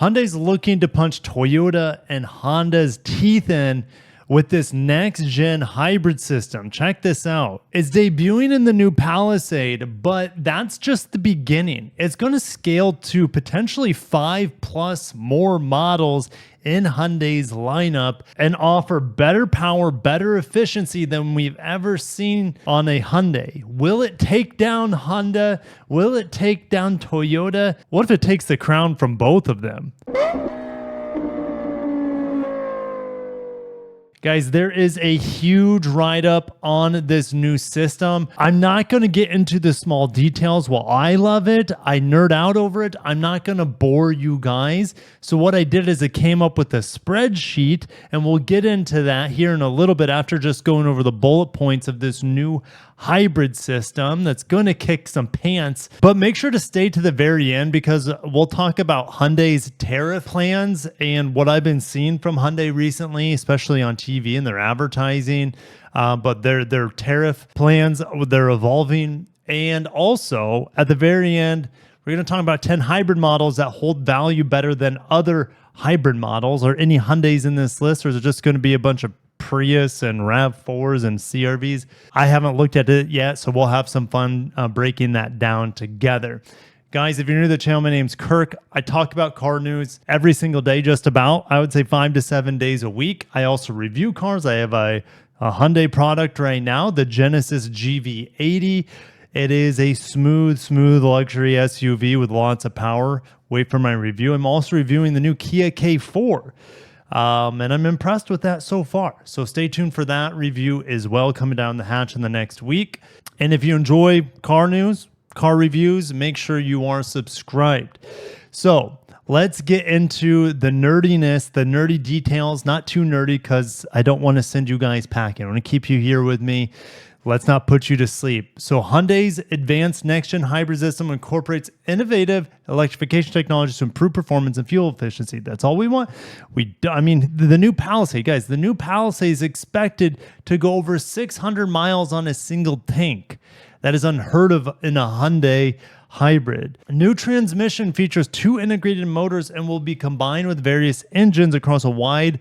Hyundai's looking to punch Toyota and Honda's teeth in with this next-gen hybrid system. Check this out. It's debuting in the new Palisade, but that's just the beginning. It's going to scale to potentially 5+ more models in Hyundai's lineup and offer better power, better efficiency than we've ever seen on a Hyundai. Will it take down Honda? Will it take down Toyota? What if it takes the crown from both of them? Guys, there is a huge write-up on this new system. I'm not going to get into the small details. While I love it, I nerd out over it, I'm not going to bore you guys. So what I did is I came up with a spreadsheet, and we'll get into that here in a little bit after just going over the bullet points of this new hybrid system that's going to kick some pants. But make sure to stay to the very end because we'll talk about Hyundai's tariff plans and what I've been seeing from Hyundai recently, especially on TV and their advertising. But their tariff plans, they're evolving. And also at the very end, we're going to talk about 10 hybrid models that hold value better than other hybrid models. Are any Hyundais in this list, or is it just going to be a bunch of Prius and RAV4s and CRVs? I haven't looked at it yet, so we'll have some fun breaking that down together. Guys, if you're new to the channel, my name's Kirk. I talk about car news every single day, just about. I would say 5 to 7 days a week. I also review cars. I have a Hyundai product right now, the Genesis GV80. It is a smooth luxury SUV with lots of power. Wait for my review. I'm also reviewing the new Kia K4. And I'm impressed with that so far. So stay tuned for that review as well, coming down the hatch in the next week. And if you enjoy car news, car reviews, make sure you are subscribed. So let's get into the nerdiness, the nerdy details. Not too nerdy because I don't want to send you guys packing. I want to keep you here with me. Let's not put you to sleep. So Hyundai's advanced next-gen hybrid system incorporates innovative electrification technologies to improve performance and fuel efficiency. That's all we want. I mean, the new Palisade, guys, the new Palisade is expected to go over 600 miles on a single tank. That is unheard of in a Hyundai hybrid. A new transmission features 2 integrated motors and will be combined with various engines across a wide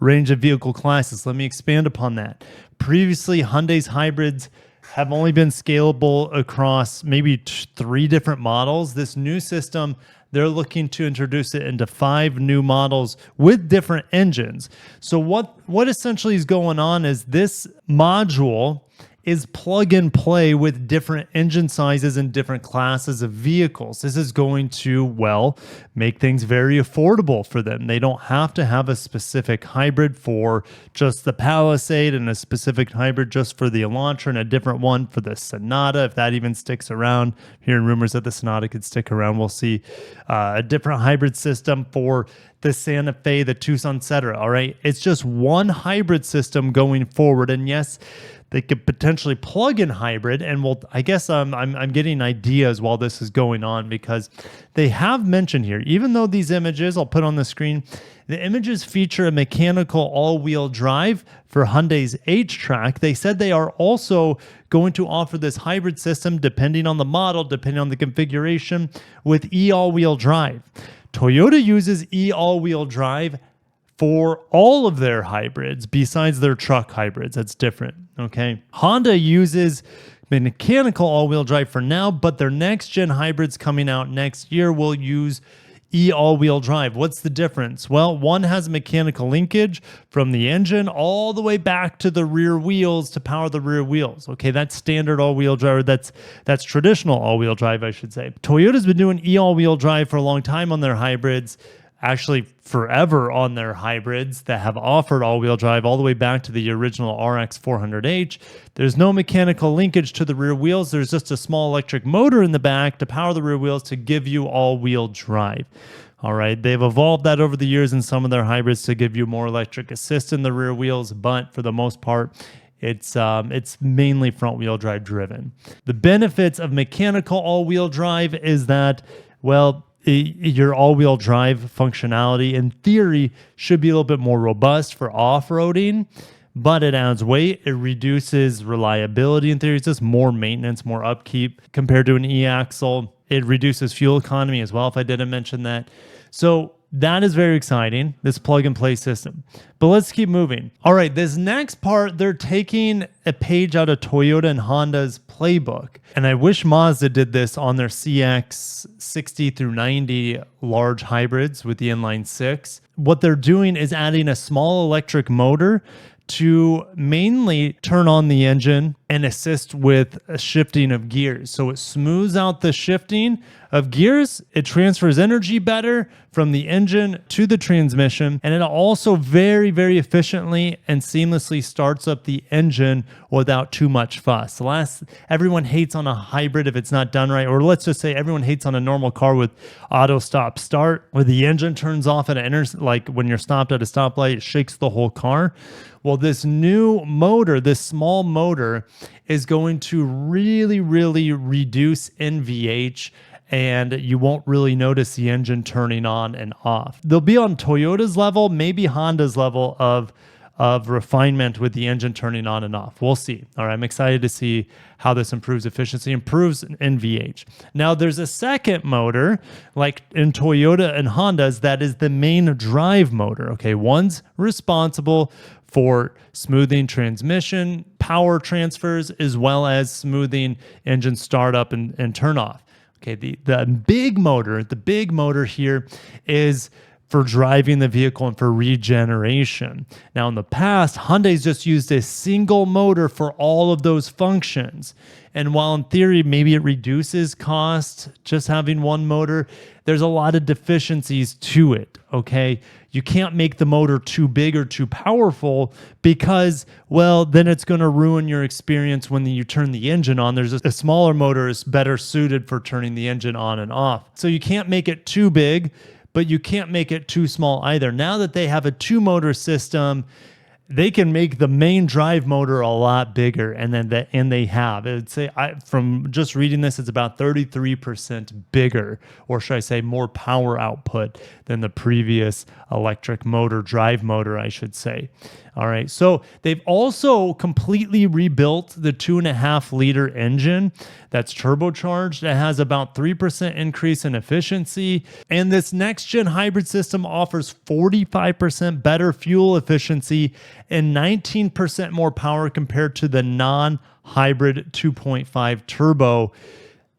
range of vehicle classes. Let me expand upon that. Previously, Hyundai's hybrids have only been scalable across maybe 3 different models. This new system, they're looking to introduce it into 5 new models with different engines. So what essentially is going on is this module is plug and play with different engine sizes and different classes of vehicles. This is going to, well, make things very affordable for them. They don't have to have a specific hybrid for just the Palisade and a specific hybrid just for the Elantra and a different one for the Sonata, if that even sticks around. Hearing rumors that the Sonata could stick around. We'll see a different hybrid system for the Santa Fe, the Tucson, etc. All right, it's just one hybrid system going forward. And yes, they could potentially plug in hybrid, and I guess I'm getting ideas while this is going on because they have mentioned here, even though these images I'll put on the screen, the images feature a mechanical all-wheel drive for Hyundai's H-Track. They said they are also going to offer this hybrid system depending on the model, depending on the configuration, with e-all-wheel drive. Toyota uses e-all-wheel drive for all of their hybrids besides their truck hybrids. That's different, okay? Honda uses mechanical all-wheel drive for now, but their next-gen hybrids coming out next year will use e-all-wheel drive. What's the difference? Well, one has mechanical linkage from the engine all the way back to the rear wheels to power the rear wheels. Okay, that's standard all-wheel drive, or that's traditional all-wheel drive, I should say. Toyota's been doing e-all-wheel drive for a long time on their hybrids, actually forever on their hybrids that have offered all-wheel drive all the way back to the original RX 400H. There's no mechanical linkage to the rear wheels. There's just a small electric motor in the back to power the rear wheels to give you all-wheel drive. All right, they've evolved that over the years in some of their hybrids to give you more electric assist in the rear wheels, but for the most part, it's mainly front-wheel drive driven. The benefits of mechanical all-wheel drive is that, well, your all-wheel drive functionality, in theory, should be a little bit more robust for off-roading, but it adds weight. It reduces reliability. In theory, it's just more maintenance, more upkeep compared to an e-axle. It reduces fuel economy as well, if I didn't mention that. So That is very exciting, this plug and play system. But let's keep moving. All right, this next part, they're taking a page out of Toyota and Honda's playbook. And I wish Mazda did this on their CX 60 through 90 large hybrids with the inline six. What they're doing is adding a small electric motor to mainly turn on the engine and assist with a shifting of gears. So it smooths out the shifting of gears. It transfers energy better from the engine to the transmission. And it also very, very efficiently and seamlessly starts up the engine without too much fuss. Everyone hates on a hybrid if it's not done right. Or let's just say everyone hates on a normal car with auto stop start, where the engine turns off at like when you're stopped at a stoplight, it shakes the whole car. Well, this new motor, this small motor, is going to really, really reduce NVH, and you won't really notice the engine turning on and off. They'll be on Toyota's level, maybe Honda's level of refinement with the engine turning on and off. We'll see. All right, I'm excited to see how this improves efficiency, improves NVH. Now, there's a second motor, like in Toyota and Honda's, that is the main drive motor. Okay, one's responsible for smoothing transmission, power transfers, as well as smoothing engine startup and turn off. Okay, the big motor here is for driving the vehicle and for regeneration. Now, in the past, Hyundai's just used a single motor for all of those functions. And while in theory, maybe it reduces cost just having one motor, there's a lot of deficiencies to it, okay? You can't make the motor too big or too powerful because, well, then it's going to ruin your experience when you turn the engine on. There's a smaller motor is better suited for turning the engine on and off. So you can't make it too big, but you can't make it too small either. Now that they have a two-motor system, they can make the main drive motor a lot bigger, and they have. I'd say from just reading this, it's about 33% bigger, or should I say more power output than the previous electric motor, drive motor, I should say. All right, so they've also completely rebuilt the 2.5-liter engine that's turbocharged. It has about 3% increase in efficiency, and this next-gen hybrid system offers 45% better fuel efficiency and 19% more power compared to the non-hybrid 2.5 turbo.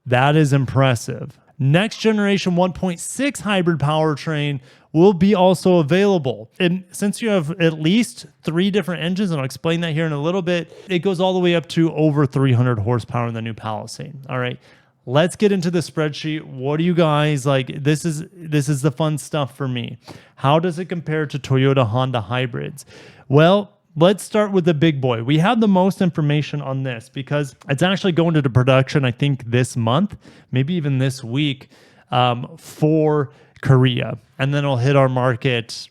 That is impressive. Next generation 1.6 hybrid powertrain will be also available. And since you have at least 3 different engines, and I'll explain that here in a little bit, it goes all the way up to over 300 horsepower in the new Palisade. All right, let's get into the spreadsheet. What do you guys like? This is the fun stuff for me. How does it compare to Toyota Honda hybrids? Well, let's start with the big boy. We have the most information on this because it's actually going into production, I think, this month, maybe even this week, for Korea. And then it'll hit our market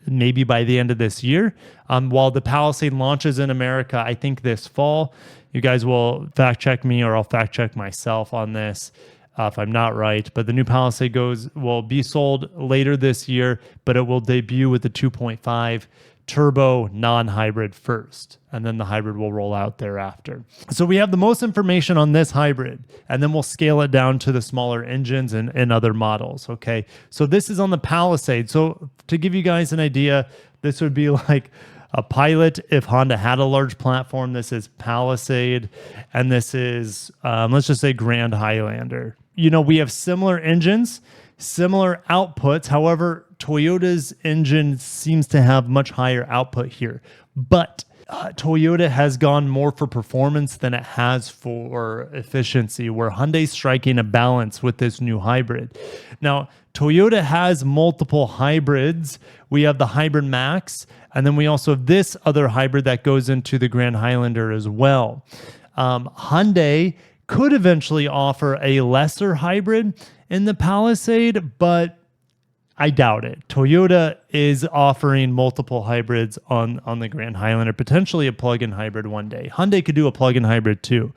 maybe by the end of this year. While the Palisade launches in America, I think this fall. You guys will fact check me, or I'll fact check myself on this if I'm not right. But the new Palisade will be sold later this year, but it will debut with the 2.5 turbo non-hybrid first, and then the hybrid will roll out thereafter. So we have the most information on this hybrid, and then we'll scale it down to the smaller engines and other models, okay? So this is on the Palisade. So to give you guys an idea, this would be like a Pilot if Honda had a large platform. This is Palisade, and this is, let's just say Grand Highlander. You know, we have similar engines, similar outputs. However, Toyota's engine seems to have much higher output here, but Toyota has gone more for performance than it has for efficiency, where Hyundai's striking a balance with this new hybrid. Now, Toyota has multiple hybrids. We have the Hybrid Max, and then we also have this other hybrid that goes into the Grand Highlander as well. Hyundai could eventually offer a lesser hybrid in the Palisade, but I doubt it. Toyota is offering multiple hybrids on the Grand Highlander, potentially a plug-in hybrid one day. Hyundai could do a plug-in hybrid too.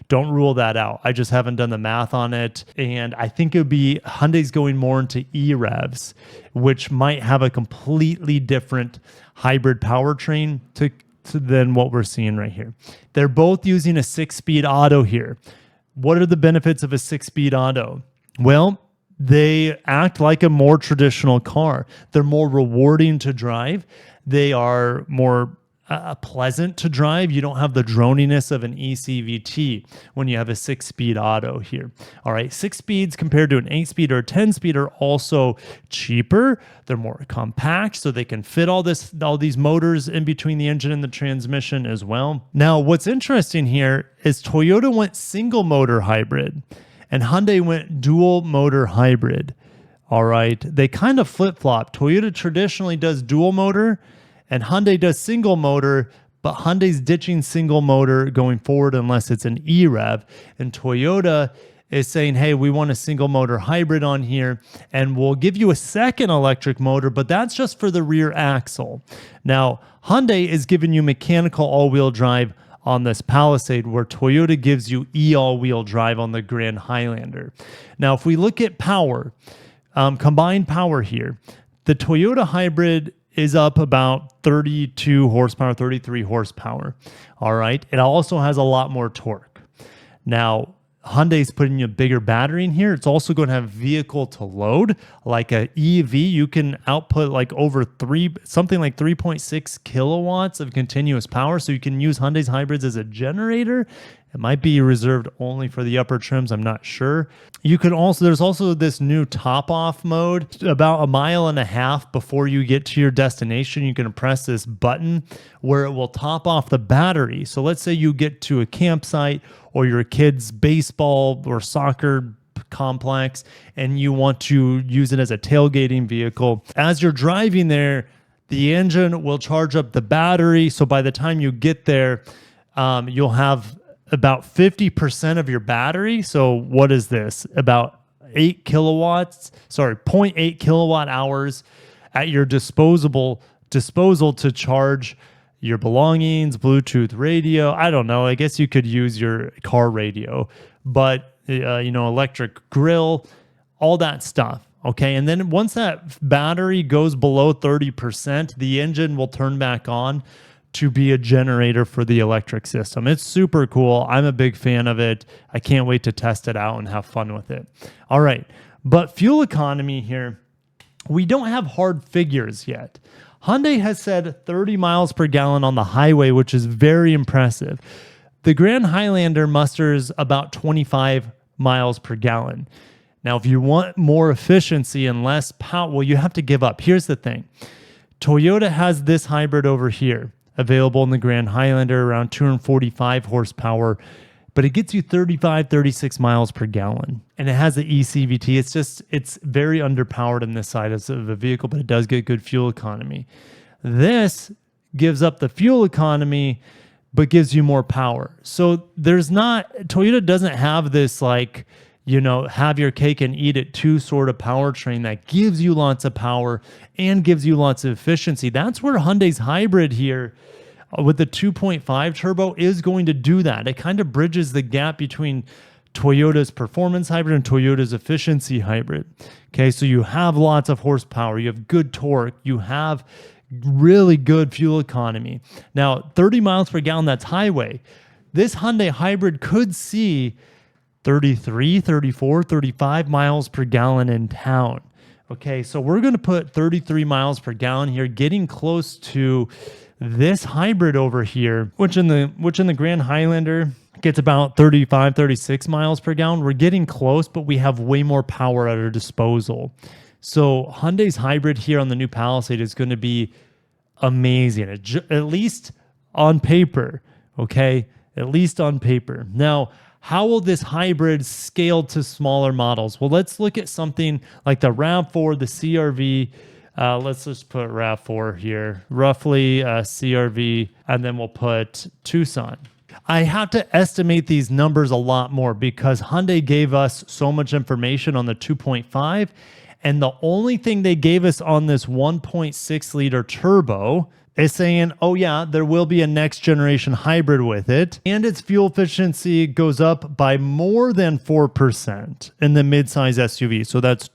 Don't rule that out. I just haven't done the math on it. And I think it would be Hyundai's going more into e-revs, which might have a completely different hybrid powertrain than what we're seeing right here. They're both using a 6-speed auto here. What are the benefits of a 6-speed auto? Well, they act like a more traditional car. They're more rewarding to drive. They are more pleasant to drive. You don't have the droniness of an ECVT when you have a 6-speed auto here. All right, 6 speeds compared to an 8-speed or a 10-speed are also cheaper. They're more compact, so they can fit all these motors in between the engine and the transmission as well. Now, what's interesting here is Toyota went single motor hybrid and Hyundai went dual motor hybrid. All right, they kind of flip-flop. Toyota traditionally does dual motor and Hyundai does single motor, but Hyundai's ditching single motor going forward unless it's an E-Rev. And Toyota is saying, hey, we want a single motor hybrid on here, and we'll give you a second electric motor, but that's just for the rear axle. Now, Hyundai is giving you mechanical all-wheel drive on this Palisade, where Toyota gives you all-wheel drive on the Grand Highlander. Now, if we look at power, combined power here, the Toyota hybrid is up about 32 horsepower, 33 horsepower. All right. It also has a lot more torque. Now, Hyundai's putting you a bigger battery in here. It's also going to have vehicle to load. Like an EV, you can output like something like 3.6 kilowatts of continuous power. So you can use Hyundai's hybrids as a generator. It might be reserved only for the upper trims. I'm not sure. There's also this new top off mode. About 1.5 miles before you get to your destination, you can press this button where it will top off the battery. So let's say you get to a campsite or your kid's baseball or soccer complex and you want to use it as a tailgating vehicle. As you're driving there, the engine will charge up the battery. So by the time you get there, you'll have about 50% of your battery. So what is this? About 0.8 kilowatt hours at your disposal to charge your belongings, Bluetooth radio. I don't know. I guess you could use your car radio, but electric grill, all that stuff. Okay. And then once that battery goes below 30%, the engine will turn back on to be a generator for the electric system. It's super cool. I'm a big fan of it. I can't wait to test it out and have fun with it. All right. But fuel economy here, we don't have hard figures yet. Hyundai has said 30 miles per gallon on the highway, which is very impressive. The Grand Highlander musters about 25 miles per gallon. Now, if you want more efficiency and less power, well, you have to give up. Here's the thing. Toyota has this hybrid over here, available in the Grand Highlander, around 245 horsepower, but it gets you 36 miles per gallon. And it has the ECVT. It's very underpowered in this side of the vehicle, but it does get good fuel economy. This gives up the fuel economy, but gives you more power. So Toyota doesn't have this have your cake and eat it too sort of powertrain that gives you lots of power and gives you lots of efficiency. That's where Hyundai's hybrid here with the 2.5 turbo is going to do that. It kind of bridges the gap between Toyota's performance hybrid and Toyota's efficiency hybrid. Okay, so you have lots of horsepower, you have good torque, you have really good fuel economy. Now, 30 miles per gallon, that's highway. This Hyundai hybrid could see 33, 34, 35 miles per gallon in town. Okay, so we're going to put 33 miles per gallon here, getting close to this hybrid over here, which in the Grand Highlander gets about 35, 36 miles per gallon. We're getting close, but we have way more power at our disposal. So Hyundai's hybrid here on the new Palisade is going to be amazing, at least on paper, okay? At least on paper. Now, how will this hybrid scale to smaller models? Well, let's look at something like the RAV4, the CR-V. Let's just put RAV4 here, roughly CR-V, and then we'll put Tucson. I have to estimate these numbers a lot more because Hyundai gave us so much information on the 2.5, and the only thing they gave us on this 1.6 liter turbo is saying, oh yeah, there will be a next generation hybrid with it, and its fuel efficiency goes up by more than 4% in the midsize SUV. So that's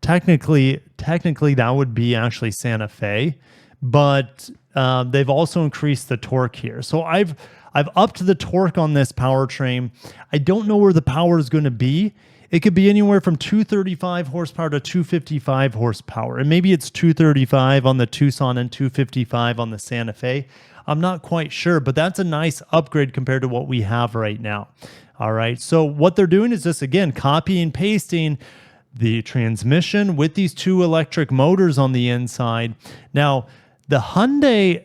technically that would be actually Santa Fe, but they've also increased the torque here. So I've upped the torque on this powertrain. I don't know where the power is going to be. it could be anywhere from 235 horsepower to 255 horsepower. And maybe it's 235 on the Tucson and 255 on the Santa Fe. I'm not quite sure, but that's a nice upgrade compared to what we have right now. All right. So what they're doing is just, again, copy and pasting the transmission with these two electric motors on the inside. Now, the Hyundai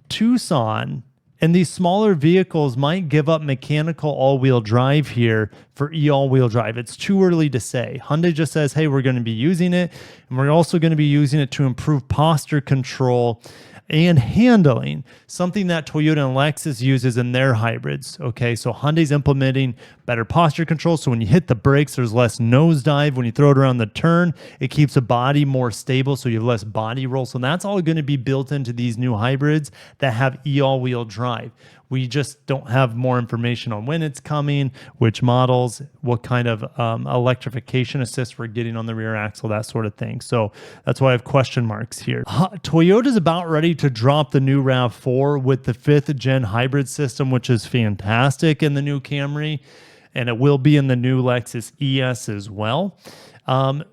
Tucson and these smaller vehicles might give up mechanical all-wheel drive here for all-wheel drive. It's too early to say. Hyundai just says, hey, we're going to be using it, and we're also going to be using it to improve posture control and handling, something that Toyota and Lexus uses in their hybrids. Okay, so Hyundai's implementing better posture control. So when you hit the brakes, there's less nosedive. When you throw it around the turn, it keeps the body more stable, so you have less body roll. So that's all going to be built into these new hybrids that have all-wheel drive. We just don't have more information on when it's coming, which models, what kind of electrification assist we're getting on the rear axle, that sort of thing. So that's why I have question marks here. Toyota's about ready to drop the new RAV4 with the 5th gen hybrid system, which is fantastic in the new Camry, and it will be in the new Lexus ES as well.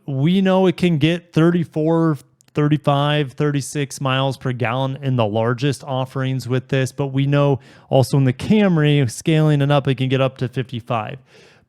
We know it can get 34, 35, 36 miles per gallon in the largest offerings with this, but we know also in the Camry, scaling it up, it can get up to 55.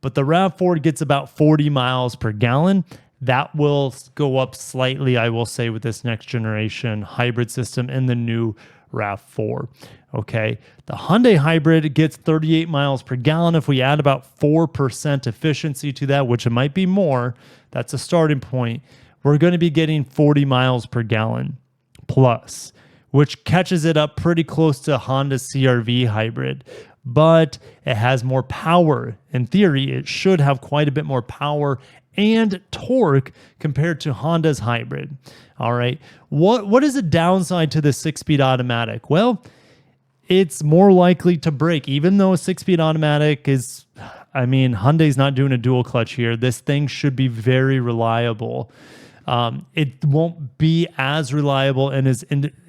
But the RAV4 gets about 40 miles per gallon. That will go up slightly, I will say, with this next generation hybrid system in the new RAV4. Okay, the Hyundai hybrid gets 38 miles per gallon. If we add about 4% efficiency to that, which it might be more, that's a starting point. We're going to be getting 40 miles per gallon plus, which catches it up pretty close to Honda's CR-V hybrid, but it has more power. In theory, it should have quite a bit more power and torque compared to Honda's hybrid. All right. What is the downside to the 6-speed automatic? Well, it's more likely to break, even though a 6-speed automatic is, Hyundai's not doing a dual clutch here. This thing should be very reliable. It won't be as reliable and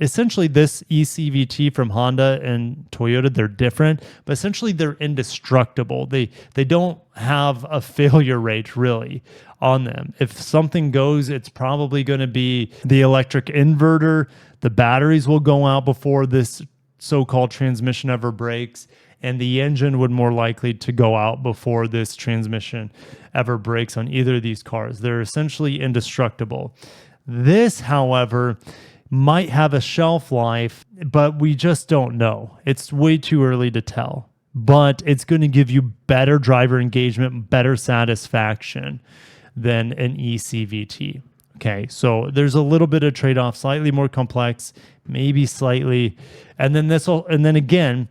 essentially this eCVT from Honda and Toyota, they're different, but essentially they're indestructible. They don't have a failure rate really on them. If something goes, it's probably going to be the electric inverter. The batteries will go out before this so-called transmission ever breaks, and the engine would more likely to go out before this transmission ever breaks on either of these cars. They're essentially indestructible. This, however, might have a shelf life, but we just don't know. It's way too early to tell, but it's going to give you better driver engagement, better satisfaction than an eCVT. Okay, so there's a little bit of trade-off, slightly more complex, maybe slightly, and then again,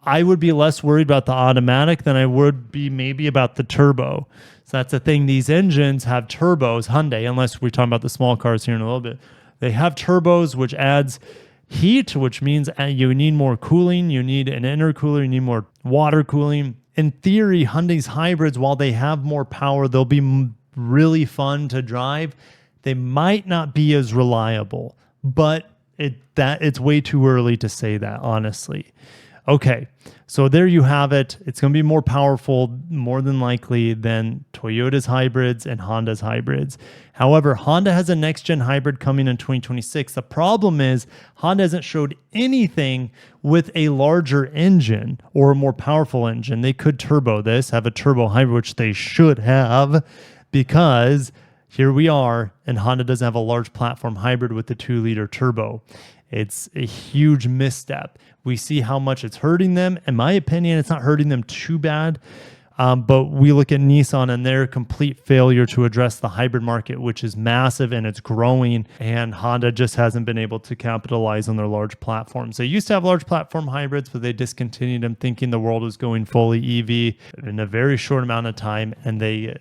I would be less worried about the automatic than I would be maybe about the turbo. So that's the thing. These engines have turbos, Hyundai, unless we're talking about the small cars here in a little bit. They have turbos, which adds heat, which means you need more cooling. You need an intercooler. You need more water cooling. In theory, Hyundai's hybrids, while they have more power, they'll be really fun to drive. They might not be as reliable, but it's way too early to say that, honestly. Okay, so there you have it. It's going to be more powerful, more than likely, than Toyota's hybrids and Honda's hybrids. However, Honda has a next-gen hybrid coming in 2026. The problem is Honda hasn't showed anything with a larger engine or a more powerful engine. They could turbo this, have a turbo hybrid, which they should have, because here we are, and Honda doesn't have a large platform hybrid with the 2-liter turbo. It's a huge misstep. We see how much it's hurting them. In my opinion, it's not hurting them too bad. But we look at Nissan and their complete failure to address the hybrid market, which is massive and it's growing. And Honda just hasn't been able to capitalize on their large platforms. They used to have large platform hybrids, but they discontinued them thinking the world was going fully EV in a very short amount of time. And they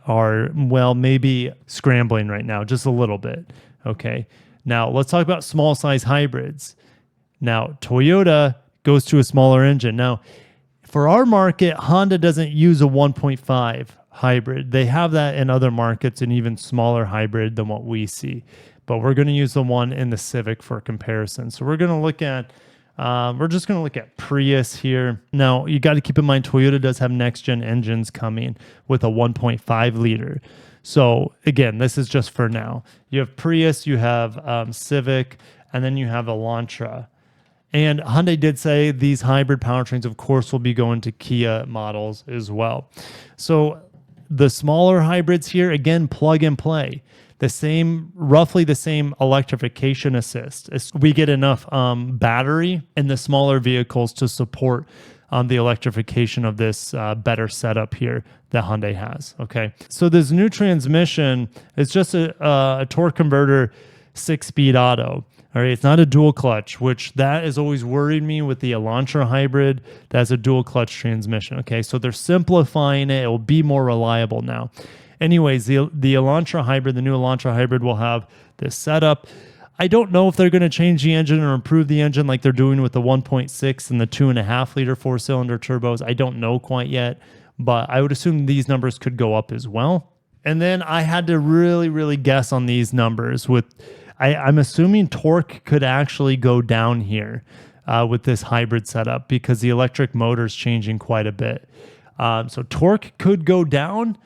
are, well, maybe scrambling right now, just a little bit. Okay. Now, let's talk about small size hybrids. Now, Toyota goes to a smaller engine. Now, for our market, Honda doesn't use a 1.5 hybrid. They have that in other markets, an even smaller hybrid than what we see. But we're going to use the one in the Civic for comparison. So we're going to look at We're just going to look at Prius here. Now, you got to keep in mind, Toyota does have next-gen engines coming with a 1.5 liter. So again, this is just for now. You have Prius, you have Civic, and then you have Elantra. And Hyundai did say these hybrid powertrains, of course, will be going to Kia models as well. So the smaller hybrids here, again, plug and play. Roughly the same electrification assist. We get enough battery in the smaller vehicles to support the electrification of this better setup here that Hyundai has. Okay, so this new transmission is just a torque converter 6-speed auto. All right, it's not a dual clutch, which that has always worried me with the Elantra hybrid. That's a dual clutch transmission. Okay, so they're simplifying it. It will be more reliable now. Anyways, the Elantra hybrid, the new Elantra hybrid will have this setup. I don't know if they're going to change the engine or improve the engine like they're doing with the 1.6 and the 2.5 liter 4-cylinder turbos. I don't know quite yet, but I would assume these numbers could go up as well. And then I had to really guess on these numbers. I'm assuming torque could actually go down here with this hybrid setup because the electric motor is changing quite a bit. So torque could go down.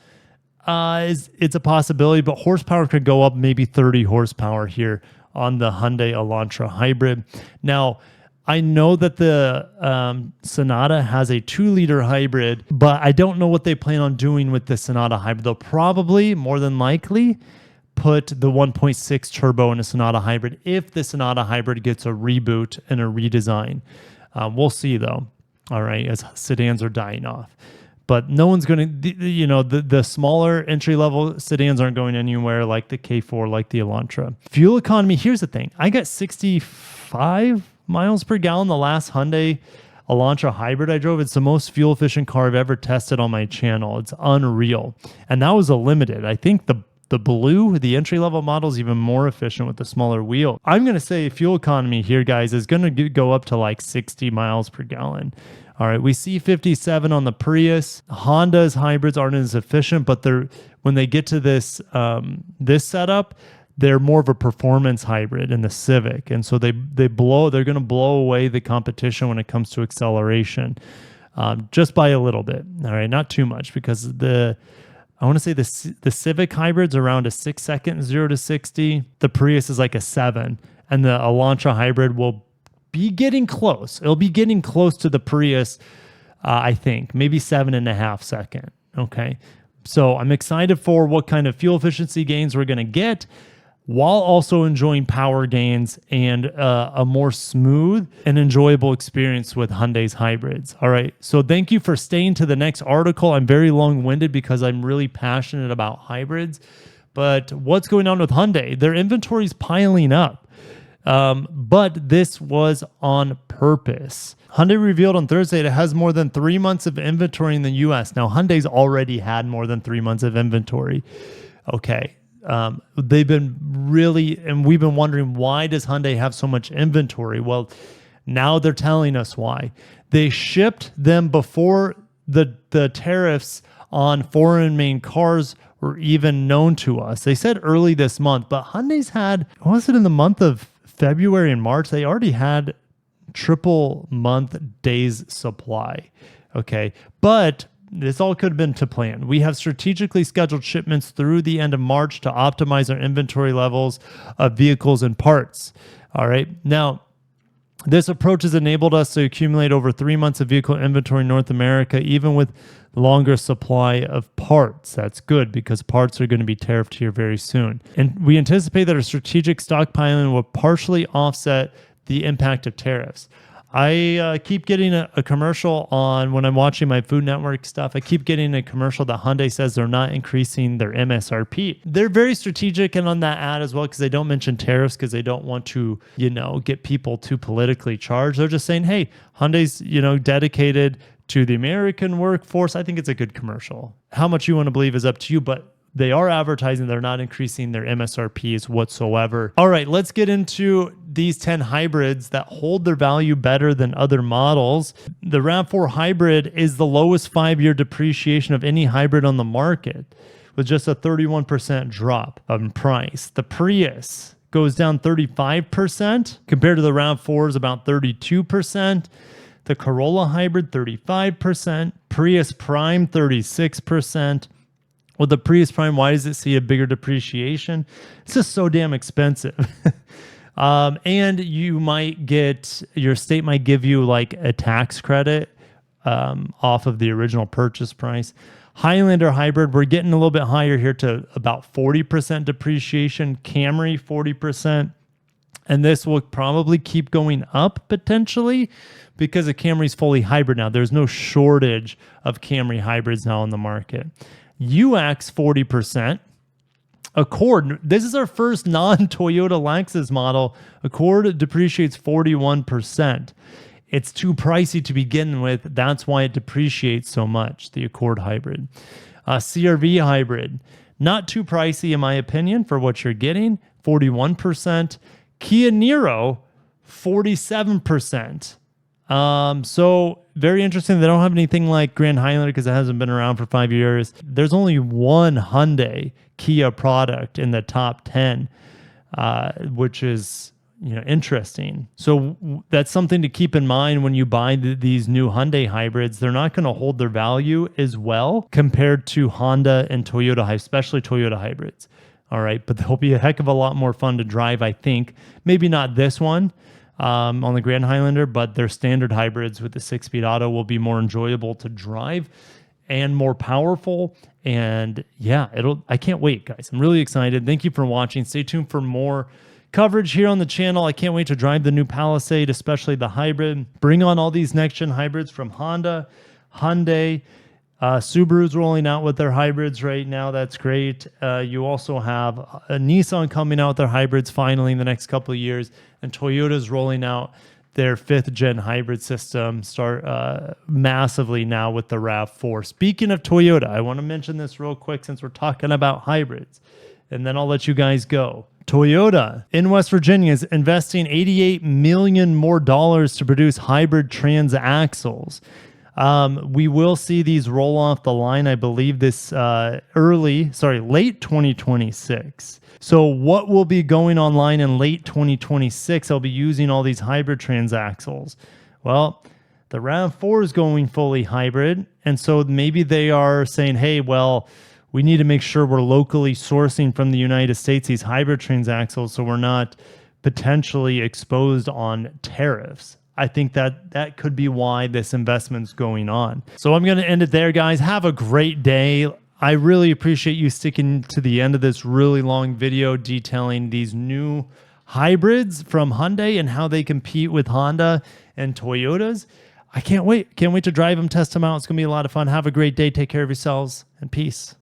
It's a possibility, but horsepower could go up maybe 30 horsepower here on the Hyundai Elantra hybrid. Now, I know that the Sonata has a 2-liter hybrid, but I don't know what they plan on doing with the Sonata hybrid. They'll probably, more than likely, put the 1.6 turbo in a Sonata hybrid if the Sonata hybrid gets a reboot and a redesign. We'll see, though, all right, as sedans are dying off. But no one's going to, the smaller entry-level sedans aren't going anywhere like the K4, like the Elantra. Fuel economy, here's the thing. I got 65 miles per gallon the last Hyundai Elantra hybrid I drove. It's the most fuel-efficient car I've ever tested on my channel. It's unreal. And that was a limited. I think the blue, the entry-level model, is even more efficient with the smaller wheel. I'm going to say fuel economy here, guys, is going to go up to like 60 miles per gallon. All right, we see 57 on the Prius. Honda's hybrids aren't as efficient, but when they get to this setup, they're more of a performance hybrid in the Civic, and so they're going to blow away the competition when it comes to acceleration, just by a little bit. All right, not too much, because I want to say the Civic hybrid's around a 6-second 0 to 60. The Prius is like a 7, and the Elantra hybrid will be getting close. It'll be getting close to the Prius, I think, maybe 7.5 second. Okay, so I'm excited for what kind of fuel efficiency gains we're going to get, while also enjoying power gains and a more smooth and enjoyable experience with Hyundai's hybrids. All right, so thank you for staying to the next article. I'm very long-winded because I'm really passionate about hybrids. But what's going on with Hyundai? Their inventory is piling up. But this was on purpose. Hyundai revealed on Thursday that it has more than 3 months of inventory in the U.S. Now, Hyundai's already had more than 3 months of inventory. Okay. They've been and we've been wondering, why does Hyundai have so much inventory? Well, now they're telling us why. They shipped them before the tariffs on foreign-made cars were even known to us. They said early this month, but Hyundai's had, was it in the month of February and March, they already had triple month days supply. Okay. But this all could have been to plan. We have strategically scheduled shipments through the end of March to optimize our inventory levels of vehicles and parts. All right. Now, this approach has enabled us to accumulate over 3 months of vehicle inventory in North America, even with longer supply of parts. That's good, because parts are going to be tariffed here very soon. And we anticipate that our strategic stockpiling will partially offset the impact of tariffs. I keep getting a commercial on, when I'm watching my Food Network stuff, I keep getting a commercial that Hyundai says they're not increasing their MSRP. They're very strategic and on that ad as well, because they don't mention tariffs, because they don't want to, get people too politically charged. They're just saying, hey, Hyundai's, dedicated to the American workforce. I think it's a good commercial. How much you want to believe is up to you, but they are advertising they're not increasing their MSRPs whatsoever. All right, let's get into these 10 hybrids that hold their value better than other models. The RAV4 hybrid is the lowest 5-year depreciation of any hybrid on the market, with just a 31% drop in price. The Prius goes down 35% compared to the RAV4 is about 32%. The Corolla Hybrid, 35%. Prius Prime, 36%. Well, the Prius Prime, why does it see a bigger depreciation? It's just so damn expensive. And you might get, your state might give you like a tax credit off of the original purchase price. Highlander Hybrid, we're getting a little bit higher here to about 40% depreciation. Camry, 40%. And this will probably keep going up potentially because the Camry's fully hybrid now. There's no shortage of Camry hybrids now on the market. UX, 40%. Accord, this is our first non-Toyota Lexus model. Accord depreciates 41%. It's too pricey to begin with. That's why it depreciates so much, the Accord Hybrid. CR-V Hybrid, not too pricey in my opinion for what you're getting, 41%. Kia Niro, 47%. So very interesting. They don't have anything like Grand Highlander because it hasn't been around for 5 years. There's only one Hyundai Kia product in the top 10, which is interesting. So that's something to keep in mind when you buy these new Hyundai hybrids. They're not going to hold their value as well compared to Honda and Toyota, especially Toyota hybrids. All right, but they'll be a heck of a lot more fun to drive, I think. Maybe not this one on the Grand Highlander, but their standard hybrids with the 6-speed auto will be more enjoyable to drive and more powerful. And yeah, I can't wait, guys. I'm really excited. Thank you for watching. Stay tuned for more coverage here on the channel. I can't wait to drive the new Palisade, especially the hybrid. Bring on all these next-gen hybrids from Honda, Hyundai. Subaru's rolling out with their hybrids right now. That's great. You also have a Nissan coming out with their hybrids finally in the next couple of years, and Toyota's rolling out their 5th-gen hybrid system massively now with the RAV4. Speaking of Toyota, I want to mention this real quick since we're talking about hybrids, and then I'll let you guys go. Toyota in West Virginia is investing $88 million more to produce hybrid transaxles. We will see these roll off the line, I believe, this late 2026. So what will be going online in late 2026? I'll be using all these hybrid transaxles. Well, the RAV4 is going fully hybrid, and so maybe they are saying, hey, well, we need to make sure we're locally sourcing from the United States these hybrid transaxles so we're not potentially exposed on tariffs. I think that could be why this investment's going on. So I'm going to end it there, guys. Have a great day. I really appreciate you sticking to the end of this really long video detailing these new hybrids from Hyundai and how they compete with Honda and Toyotas. I can't wait. Can't wait to drive them, test them out. It's going to be a lot of fun. Have a great day. Take care of yourselves, and peace.